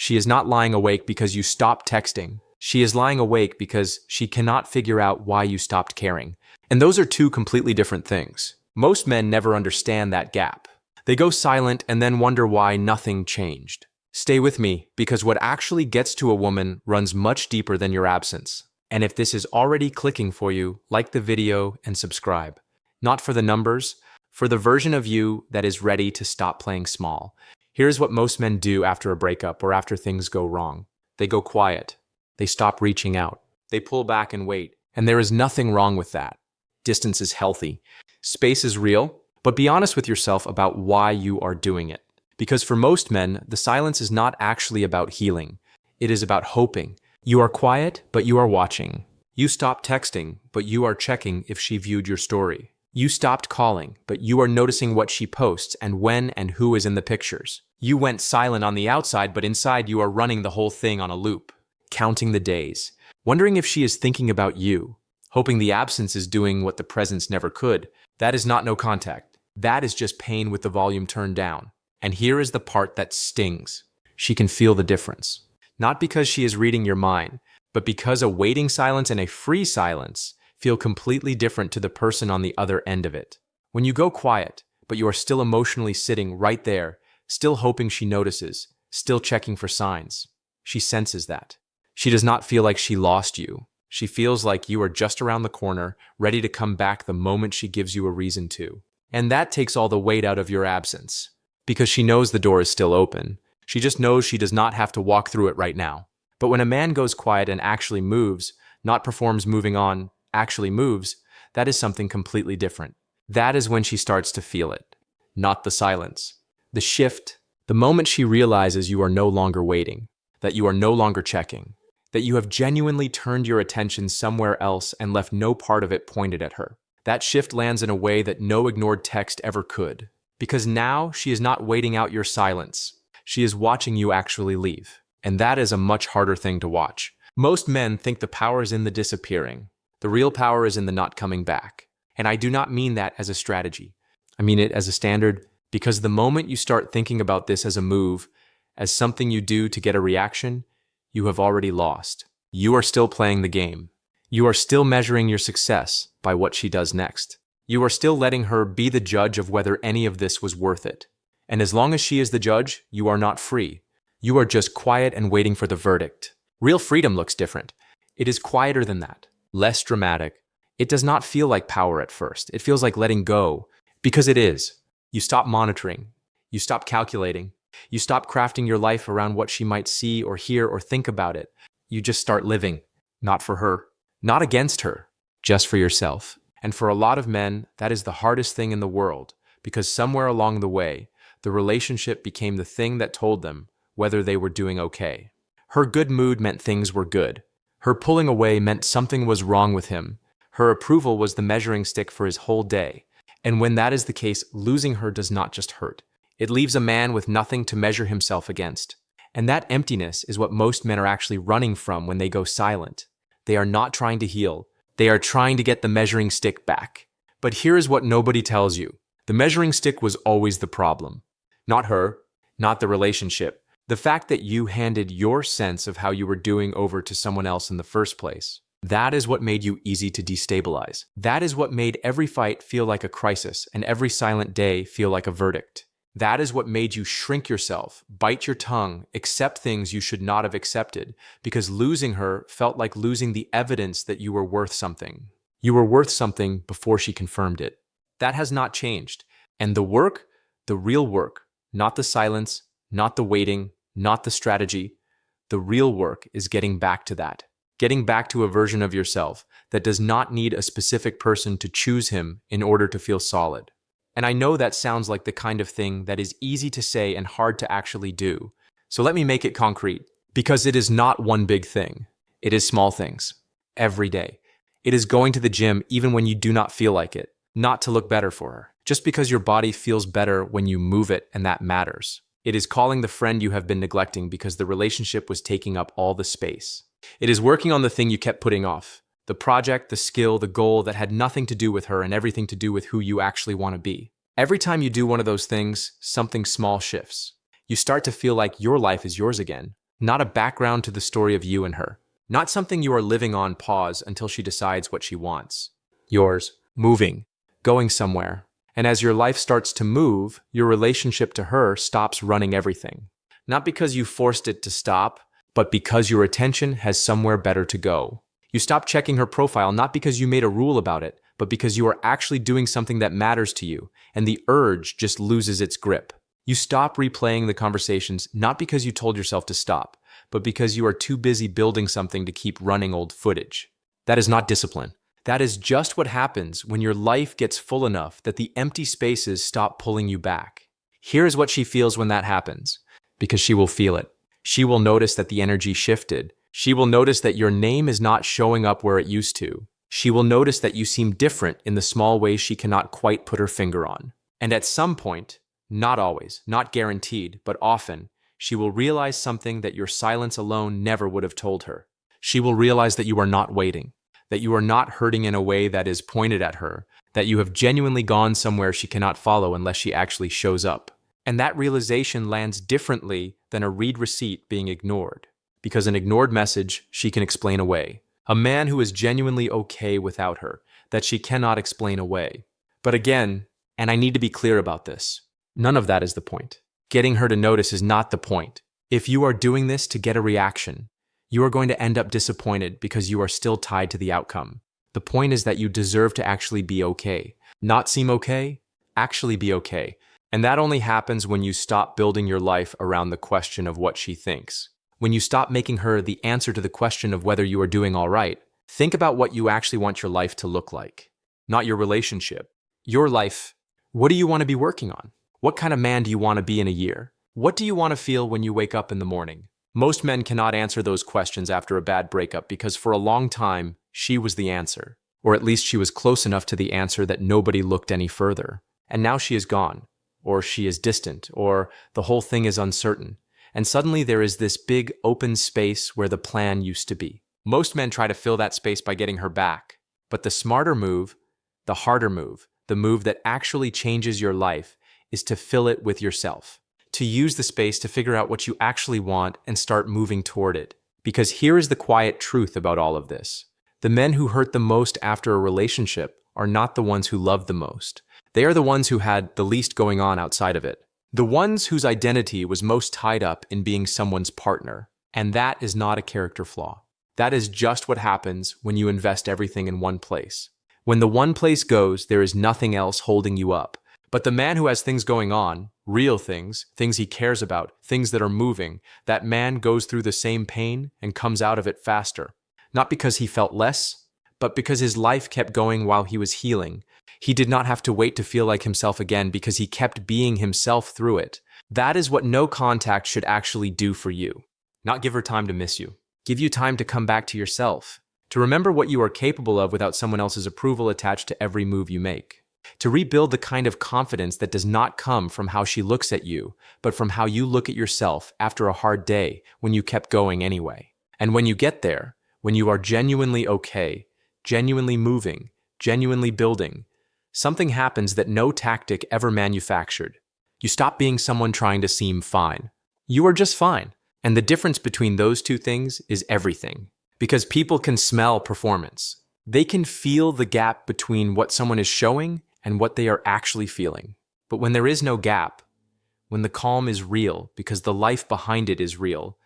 She is not lying awake because you stopped texting. She is lying awake because she cannot figure out why you stopped caring. And those are two completely different things. Most men never understand that gap. They go silent and then wonder why nothing changed. Stay with me, because what actually gets to a woman runs much deeper than your absence. And if this is already clicking for you, like the video and subscribe. Not for the numbers, for the version of you that is ready to stop playing small. Here's what most men do after a breakup or after things go wrong. They go quiet. They stop reaching out. They pull back and wait. And there is nothing wrong with that. Distance is healthy. Space is real, but be honest with yourself about why you are doing it. Because for most men, the silence is not actually about healing. It is about hoping. You are quiet, but you are watching. You stopped texting, but you are checking if she viewed your story. You stopped calling, but you are noticing what she posts and when and who is in the pictures. You went silent on the outside, but inside you are running the whole thing on a loop. Counting the days, wondering if she is thinking about you, hoping the absence is doing what the presence never could. That is not no contact. That is just pain with the volume turned down. And here is the part that stings. She can feel the difference. Not because she is reading your mind, but because a waiting silence and a free silence feel completely different to the person on the other end of it. When you go quiet, but you are still emotionally sitting right there, still hoping she notices, still checking for signs, she senses that. She does not feel like she lost you. She feels like you are just around the corner, ready to come back the moment she gives you a reason to. And that takes all the weight out of your absence. Because she knows the door is still open. She just knows she does not have to walk through it right now. But when a man goes quiet and actually moves, not performs moving on, actually moves, that is something completely different. That is when she starts to feel it. Not the silence. The shift, the moment she realizes you are no longer waiting, that you are no longer checking, that you have genuinely turned your attention somewhere else and left no part of it pointed at her. That shift lands in a way that no ignored text ever could. Because now she is not waiting out your silence. She is watching you actually leave. And that is a much harder thing to watch. Most men think the power is in the disappearing. The real power is in the not coming back. And I do not mean that as a strategy. I mean it as a standard, because the moment you start thinking about this as a move, as something you do to get a reaction, you have already lost. You are still playing the game. You are still measuring your success by what she does next. You are still letting her be the judge of whether any of this was worth it. And as long as she is the judge, you are not free. You are just quiet and waiting for the verdict. Real freedom looks different. It is quieter than that, less dramatic. It does not feel like power at first. It feels like letting go, because it is. You stop monitoring. You stop calculating. You stop crafting your life around what she might see or hear or think about it. You just start living, not for her, not against her, just for yourself. And for a lot of men, that is the hardest thing in the world, because somewhere along the way, the relationship became the thing that told them whether they were doing okay. Her good mood meant things were good. Her pulling away meant something was wrong with him. Her approval was the measuring stick for his whole day. And when that is the case, losing her does not just hurt. It leaves a man with nothing to measure himself against. And that emptiness is what most men are actually running from when they go silent. They are not trying to heal. They are trying to get the measuring stick back. But here is what nobody tells you. The measuring stick was always the problem. Not her, not the relationship. The fact that you handed your sense of how you were doing over to someone else in the first place. That is what made you easy to destabilize. That is what made every fight feel like a crisis and every silent day feel like a verdict. That is what made you shrink yourself, bite your tongue, accept things you should not have accepted, because losing her felt like losing the evidence that you were worth something. You were worth something before she confirmed it. That has not changed. And the work, the real work, not the silence, not the waiting, not the strategy, the real work is getting back to that. Getting back to a version of yourself that does not need a specific person to choose him in order to feel solid. And I know that sounds like the kind of thing that is easy to say and hard to actually do. So let me make it concrete, because it is not one big thing. It is small things, every day. It is going to the gym even when you do not feel like it, not to look better for her, just because your body feels better when you move it, and that matters. It is calling the friend you have been neglecting because the relationship was taking up all the space. It is working on the thing you kept putting off. The project, the skill, the goal that had nothing to do with her and everything to do with who you actually want to be. Every time you do one of those things, something small shifts. You start to feel like your life is yours again. not a background to the story of you and her, not something you are living on pause until she decides what she wants. Yours, moving, going somewhere. And as your life starts to move, your relationship to her stops running everything. Not because you forced it to stop, but because your attention has somewhere better to go. You stop checking her profile not because you made a rule about it, but because you are actually doing something that matters to you, and the urge just loses its grip. You stop replaying the conversations not because you told yourself to stop, but because you are too busy building something to keep running old footage. That is not discipline. That is just what happens when your life gets full enough that the empty spaces stop pulling you back. Here is what she feels when that happens, because she will feel it. She will notice that the energy shifted. She will notice that your name is not showing up where it used to. She will notice that you seem different in the small ways she cannot quite put her finger on. And at some point, not always, not guaranteed, but often, she will realize something that your silence alone never would have told her. She will realize that you are not waiting, that you are not hurting in a way that is pointed at her, that you have genuinely gone somewhere she cannot follow unless she actually shows up. And that realization lands differently than a read receipt being ignored, because an ignored message she can explain away. A man who is genuinely okay without her, that she cannot explain away. But again, and I need to be clear about this, none of that is the point. Getting her to notice is not the point. If you are doing this to get a reaction, you are going to end up disappointed because you are still tied to the outcome. The point is that you deserve to actually be okay. Not seem okay, actually be okay. And that only happens when you stop building your life around the question of what she thinks. When you stop making her the answer to the question of whether you are doing all right. Think about what you actually want your life to look like, not your relationship. Your life, what do you want to be working on? What kind of man do you want to be in a year? What do you want to feel when you wake up in the morning? Most men cannot answer those questions after a bad breakup because for a long time, she was the answer. Or at least she was close enough to the answer that nobody looked any further. And now she is gone. Or she is distant, or the whole thing is uncertain. And suddenly there is this big open space where the plan used to be. Most men try to fill that space by getting her back. But the smarter move, the harder move, the move that actually changes your life is to fill it with yourself. To use the space to figure out what you actually want and start moving toward it. Because here is the quiet truth about all of this. The men who hurt the most after a relationship are not the ones who love the most. They are the ones who had the least going on outside of it. The ones whose identity was most tied up in being someone's partner. And that is not a character flaw. That is just what happens when you invest everything in one place. When the one place goes, there is nothing else holding you up. But the man who has things going on, real things, things he cares about, things that are moving, that man goes through the same pain and comes out of it faster. Not because he felt less, but because his life kept going while he was healing. He did not have to wait to feel like himself again because he kept being himself through it. That is what no contact should actually do for you. Not give her time to miss you. Give you time to come back to yourself. To remember what you are capable of without someone else's approval attached to every move you make. To rebuild the kind of confidence that does not come from how she looks at you, but from how you look at yourself after a hard day when you kept going anyway. And when you get there, when you are genuinely okay, genuinely moving, genuinely building, something happens that no tactic ever manufactured. You stop being someone trying to seem fine. You are just fine. And the difference between those two things is everything. Because people can smell performance. They can feel the gap between what someone is showing and what they are actually feeling. But when there is no gap, when the calm is real because the life behind it is real,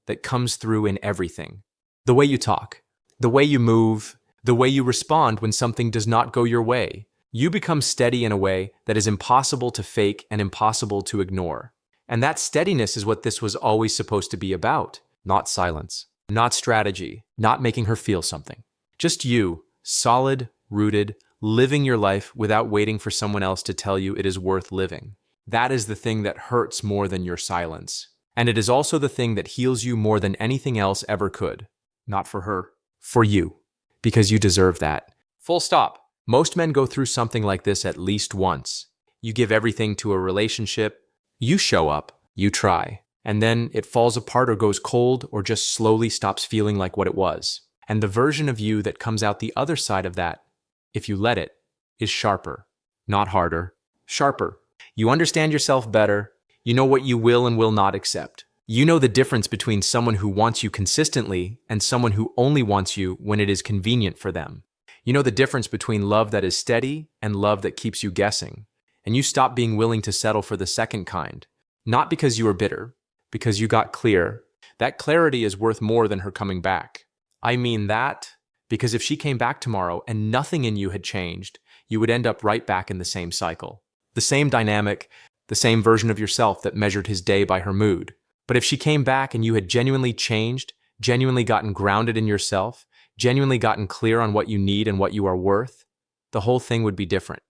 that comes through in everything. The way you talk, the way you move, the way you respond when something does not go your way. You become steady in a way that is impossible to fake and impossible to ignore. And that steadiness is what this was always supposed to be about. Not silence, not strategy, not making her feel something. Just you, solid, rooted, living your life without waiting for someone else to tell you it is worth living. That is the thing that hurts more than your silence. And it is also the thing that heals you more than anything else ever could. Not for her, for you. Because you deserve that. Full stop. Most men go through something like this at least once. You give everything to a relationship, you show up, you try, and then it falls apart or goes cold or just slowly stops feeling like what it was. And the version of you that comes out the other side of that, if you let it, is sharper, not harder, sharper. You understand yourself better, you know what you will and will not accept. You know the difference between someone who wants you consistently and someone who only wants you when it is convenient for them. You know the difference between love that is steady and love that keeps you guessing. And you stop being willing to settle for the second kind. Not because you were bitter, because you got clear. That clarity is worth more than her coming back. I mean that because if she came back tomorrow and nothing in you had changed, you would end up right back in the same cycle. The same dynamic, the same version of yourself that measured his day by her mood. But if she came back and you had genuinely changed, genuinely gotten grounded in yourself, genuinely gotten clear on what you need and what you are worth, the whole thing would be different.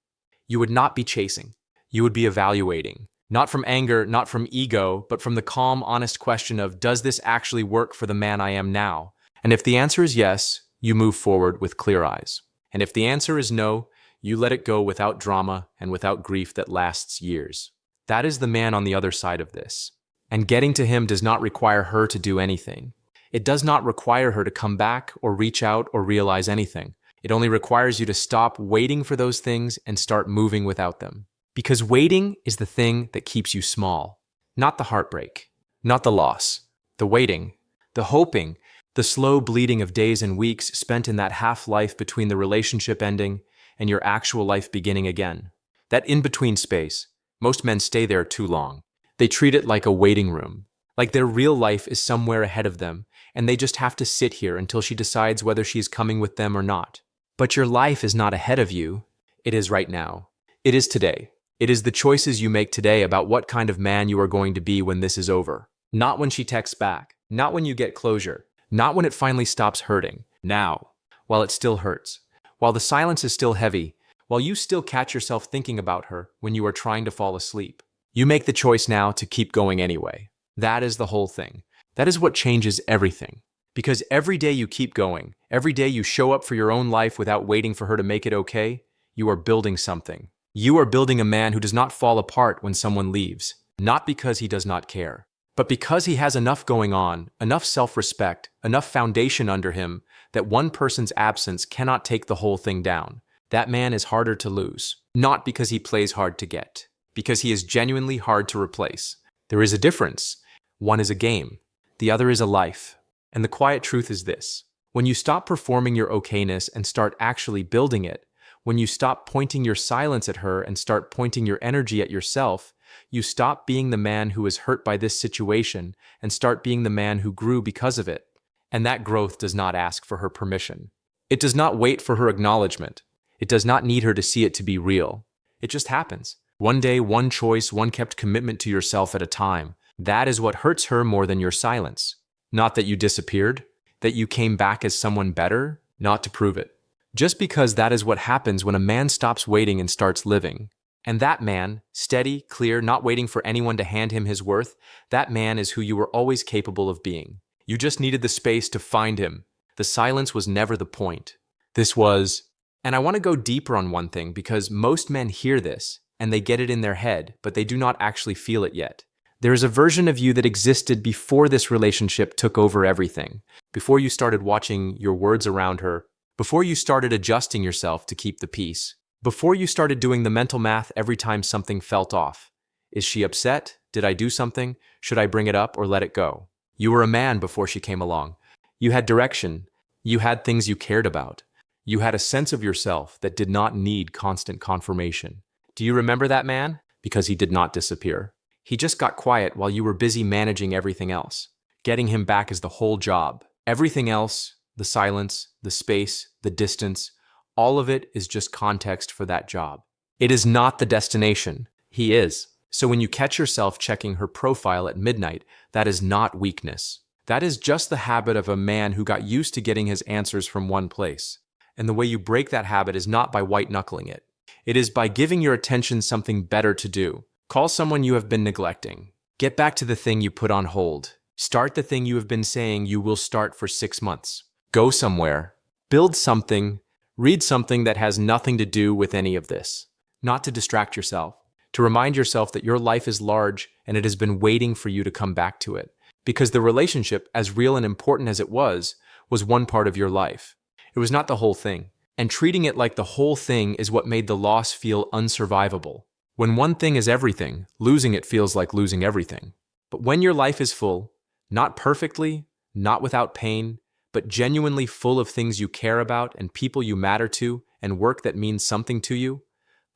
You would not be chasing. You would be evaluating. Not from anger, not from ego, but from the calm, honest question of, does this actually work for the man I am now? And if the answer is yes, you move forward with clear eyes. And if the answer is no, you let it go without drama and without grief that lasts years. That is the man on the other side of this. And getting to him does not require her to do anything. It does not require her to come back or reach out or realize anything. It only requires you to stop waiting for those things and start moving without them. Because waiting is the thing that keeps you small. Not the heartbreak, not the loss, the waiting, the hoping, the slow bleeding of days and weeks spent in that half-life between the relationship ending and your actual life beginning again. That in-between space, most men stay there too long. They treat it like a waiting room, like their real life is somewhere ahead of them, and they just have to sit here until she decides whether she's coming with them or not. But your life is not ahead of you. It is right now. It is today. It is the choices you make today about what kind of man you are going to be when this is over. Not when she texts back. Not when you get closure. Not when it finally stops hurting. Now, while it still hurts. While the silence is still heavy. While you still catch yourself thinking about her when you are trying to fall asleep. You make the choice now to keep going anyway. That is the whole thing. That is what changes everything. Because every day you keep going, every day you show up for your own life without waiting for her to make it okay, you are building something. You are building a man who does not fall apart when someone leaves, not because he does not care, but because he has enough going on, enough self-respect, enough foundation under him that one person's absence cannot take the whole thing down. That man is harder to lose, not because he plays hard to get, because he is genuinely hard to replace. There is a difference. One is a game, the other is a life. And the quiet truth is this: when you stop performing your okayness and start actually building it, when you stop pointing your silence at her and start pointing your energy at yourself, you stop being the man who is hurt by this situation and start being the man who grew because of it. And that growth does not ask for her permission. It does not wait for her acknowledgement. It does not need her to see it to be real. It just happens. One day, one choice, one kept commitment to yourself at a time. That is what hurts her more than your silence. Not that you disappeared, that you came back as someone better, not to prove it. Just because that is what happens when a man stops waiting and starts living. And that man, steady, clear, not waiting for anyone to hand him his worth, that man is who you were always capable of being. You just needed the space to find him. The silence was never the point. This was... And I want to go deeper on one thing because most men hear this and they get it in their head, but they do not actually feel it yet. There is a version of you that existed before this relationship took over everything, before you started watching your words around her, before you started adjusting yourself to keep the peace, before you started doing the mental math every time something felt off. Is she upset? Did I do something? Should I bring it up or let it go? You were a man before she came along. You had direction. You had things you cared about. You had a sense of yourself that did not need constant confirmation. Do you remember that man? Because he did not disappear. He just got quiet while you were busy managing everything else. Getting him back is the whole job. Everything else, the silence, the space, the distance, all of it is just context for that job. It is not the destination. He is. So when you catch yourself checking her profile at midnight, that is not weakness. That is just the habit of a man who got used to getting his answers from one place. And the way you break that habit is not by white-knuckling it. It is by giving your attention something better to do. Call someone you have been neglecting. Get back to the thing you put on hold. Start the thing you have been saying you will start for 6 months. Go somewhere. Build something. Read something that has nothing to do with any of this. Not to distract yourself. To remind yourself that your life is large and it has been waiting for you to come back to it. Because the relationship, as real and important as it was one part of your life. It was not the whole thing. And treating it like the whole thing is what made the loss feel unsurvivable. When one thing is everything, losing it feels like losing everything. But when your life is full, not perfectly, not without pain, but genuinely full of things you care about and people you matter to and work that means something to you,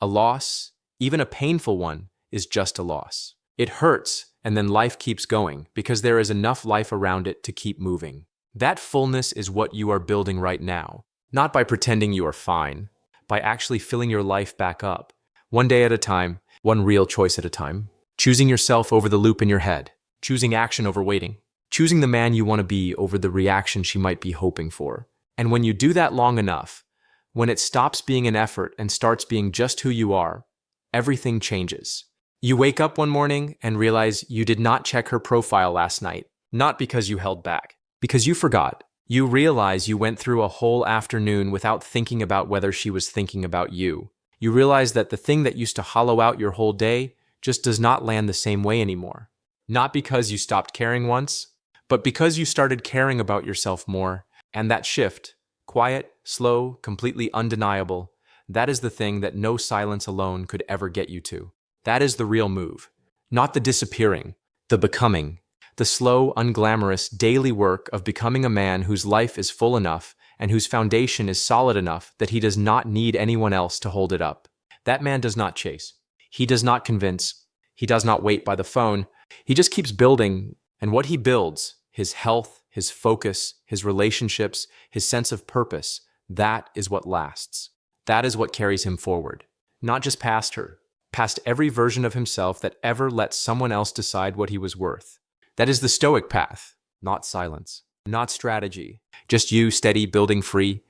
a loss, even a painful one, is just a loss. It hurts, and then life keeps going because there is enough life around it to keep moving. That fullness is what you are building right now, not by pretending you are fine, by actually filling your life back up, one day at a time, one real choice at a time, choosing yourself over the loop in your head, choosing action over waiting, choosing the man you want to be over the reaction she might be hoping for. And when you do that long enough, when it stops being an effort and starts being just who you are, everything changes. You wake up one morning and realize you did not check her profile last night, not because you held back, because you forgot. You realize you went through a whole afternoon without thinking about whether she was thinking about you. You realize that the thing that used to hollow out your whole day just does not land the same way anymore. Not because you stopped caring once, but because you started caring about yourself more. And that shift, quiet, slow, completely undeniable, that is the thing that no silence alone could ever get you to. That is the real move. Not the disappearing, the becoming, the slow, unglamorous, daily work of becoming a man whose life is full enough and whose foundation is solid enough that he does not need anyone else to hold it up. That man does not chase. He does not convince. He does not wait by the phone. He just keeps building, and what he builds, his health, his focus, his relationships, his sense of purpose, that is what lasts. That is what carries him forward. Not just past her, past every version of himself that ever let someone else decide what he was worth. That is the Stoic path, not silence, not strategy. Just you steady, building free,